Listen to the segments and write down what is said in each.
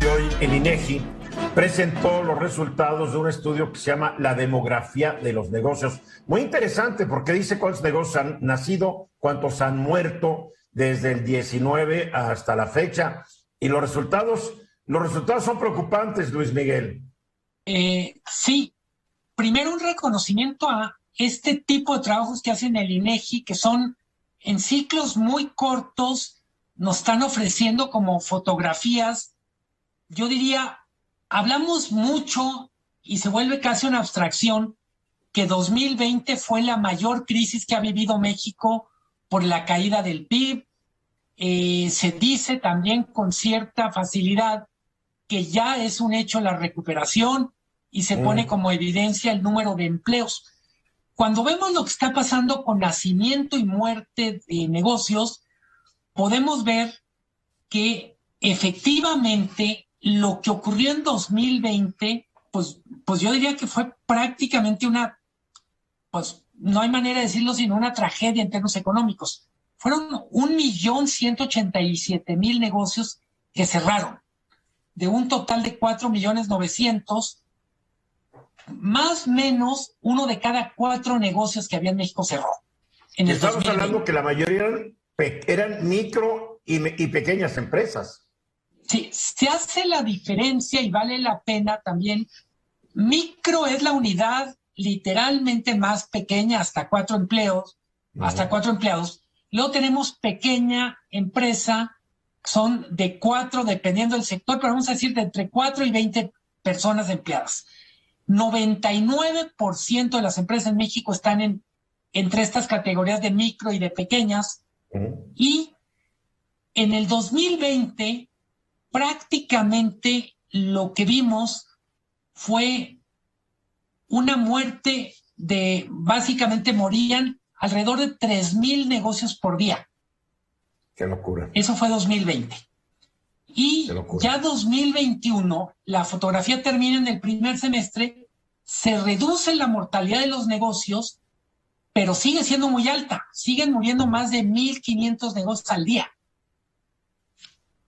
Hoy el INEGI presentó los resultados de un estudio que se llama La demografía de los negocios. Muy interesante porque dice cuántos negocios han nacido, cuántos han muerto desde el 19 hasta la fecha. Y los resultados son preocupantes, Luis Miguel. Sí, primero un reconocimiento a este tipo de trabajos que hacen el INEGI, que son en ciclos muy cortos, nos están ofreciendo como fotografías. Yo diría, hablamos mucho y se vuelve casi una abstracción que 2020 fue la mayor crisis que ha vivido México por la caída del PIB. Se dice también con cierta facilidad que ya es un hecho la recuperación y se pone como evidencia el número de empleos. Cuando vemos lo que está pasando con nacimiento y muerte de negocios, podemos ver que efectivamente lo que ocurrió en 2020, pues yo diría que fue prácticamente pues no hay manera de decirlo sino una tragedia en términos económicos. Fueron 1.187.000 negocios que cerraron, de un total de 4.900.000, más o menos uno de cada 4 negocios que había en México cerró. Estamos hablando que la mayoría eran micro y pequeñas empresas. Sí, se hace la diferencia y vale la pena también. Micro es la unidad literalmente más pequeña, hasta 4 empleados. Luego tenemos pequeña empresa, son de 4, dependiendo del sector, pero vamos a decir de entre 4 y 20 personas empleadas. 99% de las empresas en México están entre estas categorías de micro y de pequeñas. Y en el 2020, prácticamente lo que vimos fue una muerte básicamente morían alrededor de 3,000 negocios por día. Qué locura. Eso fue 2020. Y ya 2021, la fotografía termina en el primer semestre, se reduce la mortalidad de los negocios, pero sigue siendo muy alta. Siguen muriendo más de 1,500 negocios al día.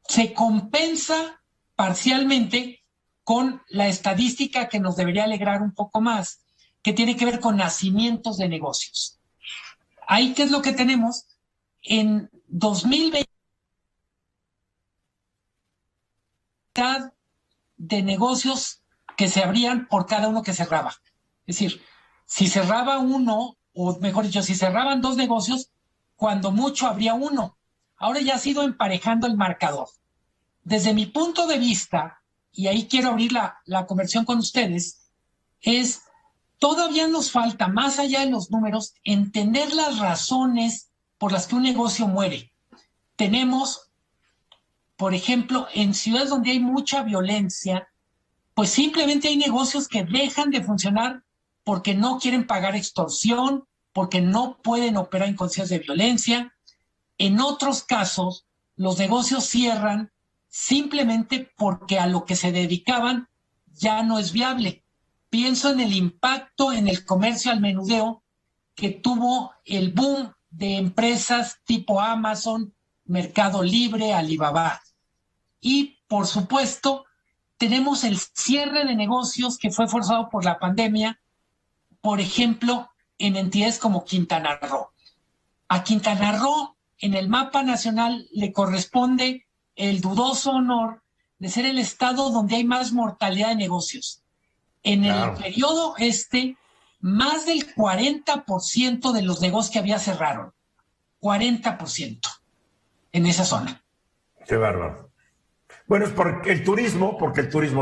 Se compensa parcialmente con la estadística que nos debería alegrar un poco más, que tiene que ver con nacimientos de negocios. Ahí, ¿qué es lo que tenemos? En 2020, de negocios que se abrían por cada uno que cerraba. Es decir, si cerraba uno, o mejor dicho, si cerraban 2 negocios, cuando mucho habría uno. Ahora ya ha sido emparejando el marcador. Desde mi punto de vista, y ahí quiero abrir la conversión con ustedes, todavía nos falta, más allá de los números, entender las razones por las que un negocio muere. Tenemos, por ejemplo, en ciudades donde hay mucha violencia, pues simplemente hay negocios que dejan de funcionar porque no quieren pagar extorsión, porque no pueden operar en condiciones de violencia. En otros casos, los negocios cierran simplemente porque a lo que se dedicaban ya no es viable. Pienso en el impacto en el comercio al menudeo que tuvo el boom de empresas tipo Amazon, Mercado Libre, Alibaba. Y, por supuesto, tenemos el cierre de negocios que fue forzado por la pandemia, por ejemplo, en entidades como Quintana Roo. A Quintana Roo, en el mapa nacional, le corresponde el dudoso honor de ser el estado donde hay más mortalidad de negocios. En el periodo más del 40% de los negocios que había cerraron. 40% en esa zona. Qué bárbaro. Bueno, es porque el turismo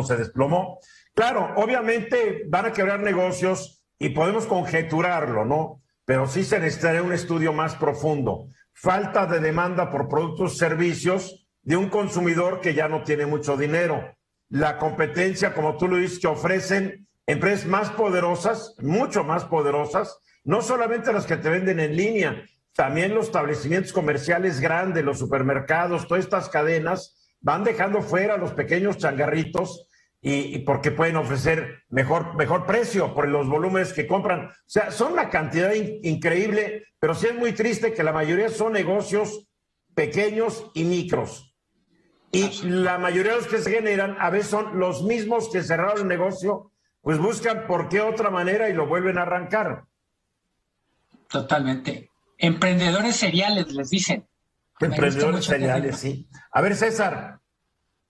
se desplomó. Claro, obviamente van a quebrar negocios y podemos conjeturarlo, ¿no? Pero sí se necesitaría un estudio más profundo. Falta de demanda por productos y servicios de un consumidor que ya no tiene mucho dinero. La competencia, como tú lo dices, que ofrecen empresas más poderosas, mucho más poderosas, no solamente las que te venden en línea, también los establecimientos comerciales grandes, los supermercados, todas estas cadenas van dejando fuera a los pequeños changarritos y porque pueden ofrecer mejor precio por los volúmenes que compran. O sea, son una cantidad increíble, pero sí es muy triste que la mayoría son negocios pequeños y micros. Y la mayoría de los que se generan a veces son los mismos que cerraron el negocio, pues buscan por qué otra manera y lo vuelven a arrancar. Totalmente. Emprendedores seriales, les dicen. Emprendedores seriales, sí. A ver, César.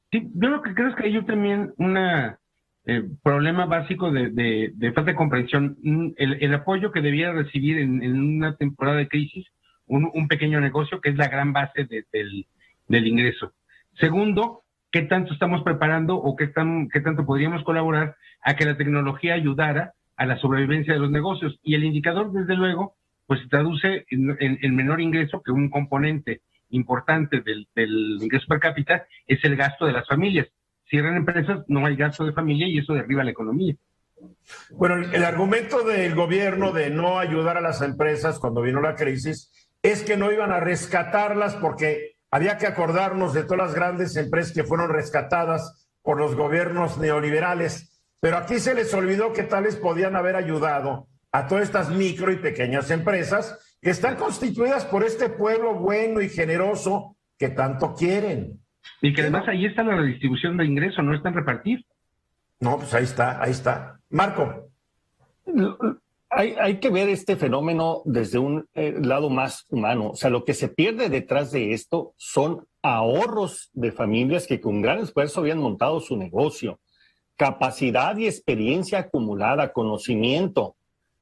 Sí, yo lo que creo es que hay también un problema básico de falta de comprensión. El apoyo que debía recibir en una temporada de crisis un pequeño negocio, que es la gran base del ingreso. Segundo, ¿qué tanto estamos preparando o qué tanto podríamos colaborar a que la tecnología ayudara a la sobrevivencia de los negocios? Y el indicador, desde luego, pues se traduce en menor ingreso, que un componente importante del ingreso per cápita es el gasto de las familias. Cierran empresas, no hay gasto de familia y eso derriba la economía. Bueno, el argumento del gobierno de no ayudar a las empresas cuando vino la crisis es que no iban a rescatarlas porque había que acordarnos de todas las grandes empresas que fueron rescatadas por los gobiernos neoliberales. Pero aquí se les olvidó que tal vez podían haber ayudado a todas estas micro y pequeñas empresas que están constituidas por este pueblo bueno y generoso que tanto quieren. Y que además ahí está la redistribución del ingreso, no está en repartir. No, pues ahí está. Marco. Hay que ver este fenómeno desde un lado más humano. O sea, lo que se pierde detrás de esto son ahorros de familias que con gran esfuerzo habían montado su negocio, capacidad y experiencia acumulada, conocimiento.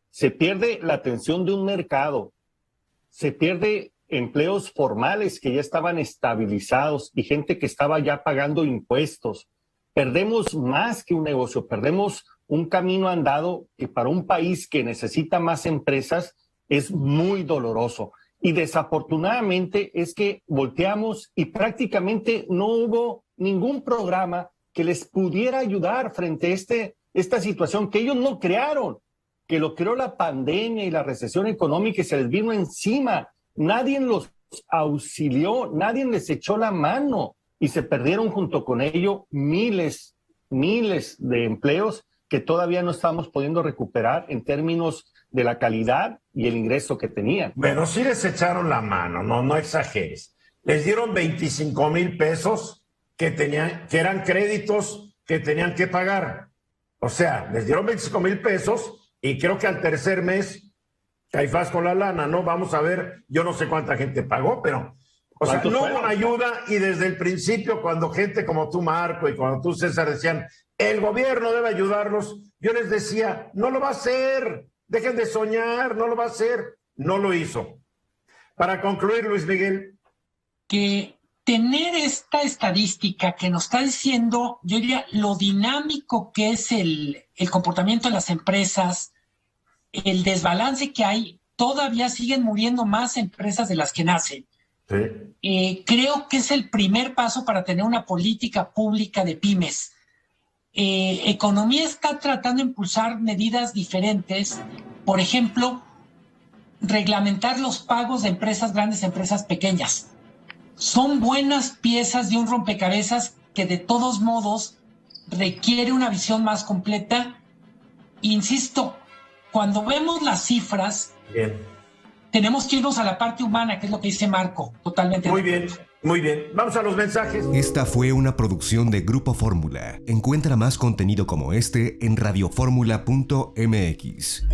Se pierde la atención de un mercado, se pierde empleos formales que ya estaban estabilizados y gente que estaba ya pagando impuestos. Perdemos más que un negocio, perdemos un camino andado que para un país que necesita más empresas es muy doloroso. Y desafortunadamente es que volteamos y prácticamente no hubo ningún programa que les pudiera ayudar frente a esta situación que ellos no crearon, que lo creó la pandemia y la recesión económica y se les vino encima. Nadie los auxilió, nadie les echó la mano y se perdieron junto con ello miles de empleos que todavía no estamos pudiendo recuperar en términos de la calidad y el ingreso que tenían. Bueno, sí les echaron la mano, no exageres. Les dieron 25,000 pesos que eran créditos que tenían que pagar. O sea, les dieron 25,000 pesos y creo que al tercer mes, Caifás con la lana, ¿no? Vamos a ver, yo no sé cuánta gente pagó, pero... O sea, no hubo una ayuda y desde el principio, cuando gente como tú, Marco, y cuando tú, César, decían, el gobierno debe ayudarlos, yo les decía, no lo va a hacer, dejen de soñar, no lo va a hacer. No lo hizo. Para concluir, Luis Miguel. Que tener esta estadística que nos está diciendo, yo diría, lo dinámico que es el comportamiento de las empresas, el desbalance que hay, todavía siguen muriendo más empresas de las que nacen. Sí. Creo que es el primer paso para tener una política pública de pymes. Economía está tratando de impulsar medidas diferentes, por ejemplo, reglamentar los pagos de empresas grandes, empresas pequeñas. Son buenas piezas de un rompecabezas que de todos modos requiere una visión más completa. Insisto, cuando vemos las cifras, bien, tenemos que irnos a la parte humana, que es lo que dice Marco, totalmente. Muy bien, muy bien. Vamos a los mensajes. Esta fue una producción de Grupo Fórmula. Encuentra más contenido como este en radioformula.mx.